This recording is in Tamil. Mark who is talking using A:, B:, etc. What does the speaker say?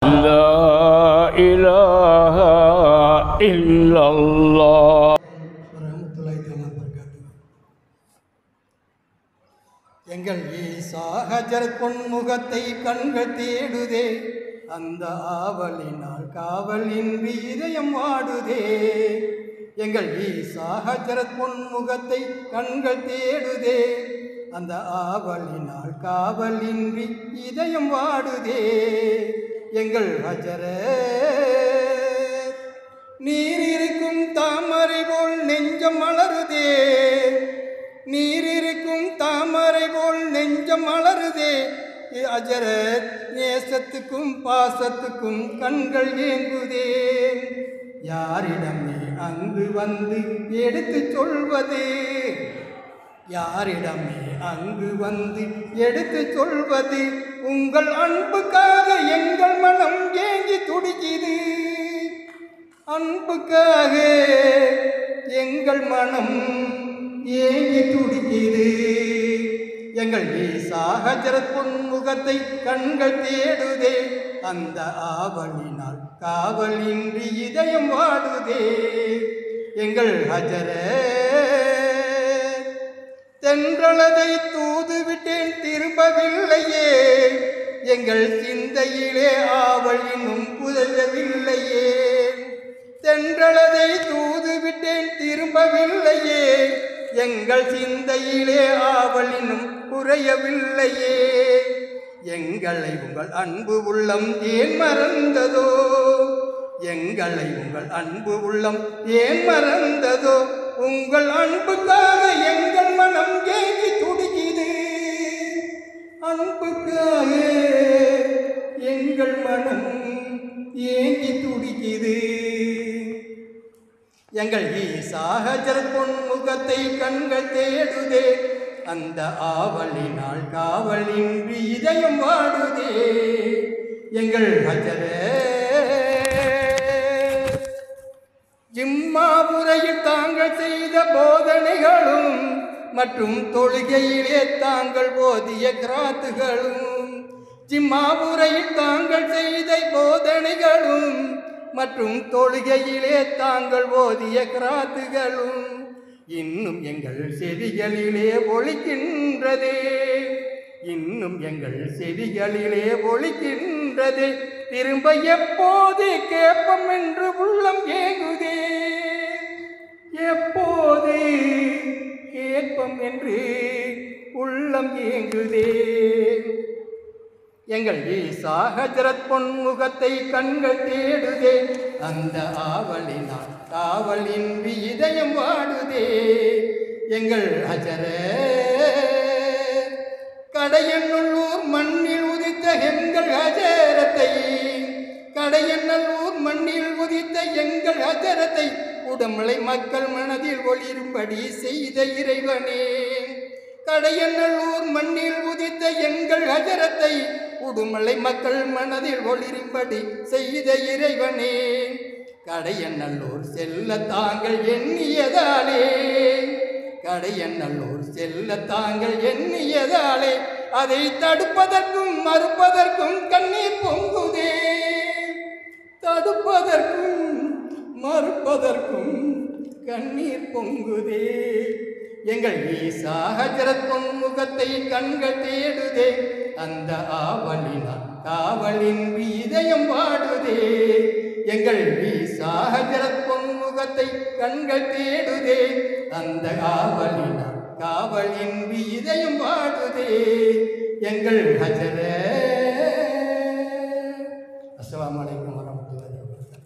A: La ilaha illallah.
B: எங்கள் ஈசா ஹஜரத் பொன்முகத்தை கண்கள் தேடுதே, அந்த ஆவலினால் காவலின்றி இதயம் வாடுதே. எங்கள் ஈசா ஹஜரத் பொன்முகத்தை கண்கள் தேடுதே, அந்த ஆவலினால் காவலின்றி இதயம் வாடுதே. எங்கள் ஹஜரத் நீர் இருக்கும் தாமரை போல் நெஞ்சம் மலருதே, நீர் இருக்கும் தாமரை போல் நெஞ்சம் மலருதே. ஹஜரத் நேசத்துக்கும் பாசத்துக்கும் கண்கள் ஏங்குதே. யாரிடமே அங்கு வந்து எடுத்து சொல்வது, யாரிடமே அங்கு வந்து எடுத்து சொல்வது, உங்கள் அன்புக்காக எங்கள் மனம் ஏங்கி துடிக்குது, அன்புக்காக எங்கள் மனம் ஏங்கி துடிக்குது. எங்கள் ஈசா ஹஜரத் பொன்முகத்தை கண்கள் தேடுதே, அந்த ஆவலினால் காவலின்றி இதயம் வாடுதே. எங்கள் ஹஜரத் தென்றலதை தூது விட்டேன் திரும்பவில்லையே, எங்கள் சிந்தையிலே ஆவல் இன்னும் புதையவில்லையே. தென்றலதை தூது விட்டேன் திரும்பவில்லையே, எங்கள் சிந்தையிலே ஆவல் இன்னும் குறையவில்லையே. எங்களை உங்கள் அன்பு உள்ளம் ஏன் மறந்ததோ, எங்களை உங்கள் அன்பு உள்ளம் ஏன் மறந்ததோ. உங்கள் அன்புக்காக எங்கள் மனம் ஏங்கி துடிக்குது, அன்புக்காக எங்கள் மனம் ஏங்கி துடிக்குது. எங்கள் ஈசா ஹஜரத் பொன்முகத்தை கண்கள் தேடுதே, அந்த ஆவலினால் காவலின்றி இதயம் வாடுதே. எங்கள் ஹஜரத் ஜிம்மா முறையில் தாங்கள் செய்த போதனைகளும் மற்றும் தொழுகையிலே தாங்கள் போதிய கிராத்துகளும், ஜிம்மா முறையில் தாங்கள் செய்த போதனைகளும் மற்றும் தொழுகையிலே தாங்கள் ஓதிய கிராத்துகளும் இன்னும் எங்கள் செவிகளிலே ஒலிக்கின்றதே, இன்னும் எங்கள் செவிகளிலே ஒலிக்கின்றதே. திரும்ப எப்போது கேட்போம் என்று உள்ளம் ஏங்குதே, எப்போது கேட்போம் என்று உள்ளம் ஏங்குதே. எங்கள் ஈசா ஹஜரத் பொன்முகத்தை கண்கள் தேடுதே, அந்த ஆவலினால் காவலின்றி இதயம் வாடுதே. எங்கள் ஹஜரத் கடையநல்லூர் மண்ணில் உதித்த எங்கள் ஹஜரத்தை, கடையநல்லூர் மண்ணில் உதித்த எங்கள் ஹஜரத்தை உடமலை மக்கள் மனதில் ஒளிரும்படி செய்த இறைவனே. கடையநல்லூர் மண்ணில் உதித்த எங்கள் ஹஜரத்தை உடுமலை மக்கள் மனதில் ஒளிரும்படி செய்த இறைவனே. கடையநல்லூர் செல்ல தாங்கள் எண்ணியதாலே, கடையநல்லூர் செல்ல தாங்கள் எண்ணியதாலே அதை தடுப்பதற்கும் மறுப்பதற்கும் கண்ணீர் பொங்குதே, தடுப்பதற்கும் மறுப்பதற்கும் கண்ணீர் பொங்குதே. எங்கள் ஈசா ஹஜரத் பொன்முகத்தை கண்கள் தேடுதே, அந்த ஆவலினால் காவலின்றி இதயம் வாடுதே. எங்கள் ஈசா ஹஜரத் பொன்முகத்தை கண்கள் தேடுதே, அந்த ஆவலினால் காவலின்றி இதயம் வாடுதே. எங்கள் ஹஜரத். அஸ்ஸலாமு அலைக்கும் வரஹ்மத்துல்லாஹி வபரகாத்துஹு.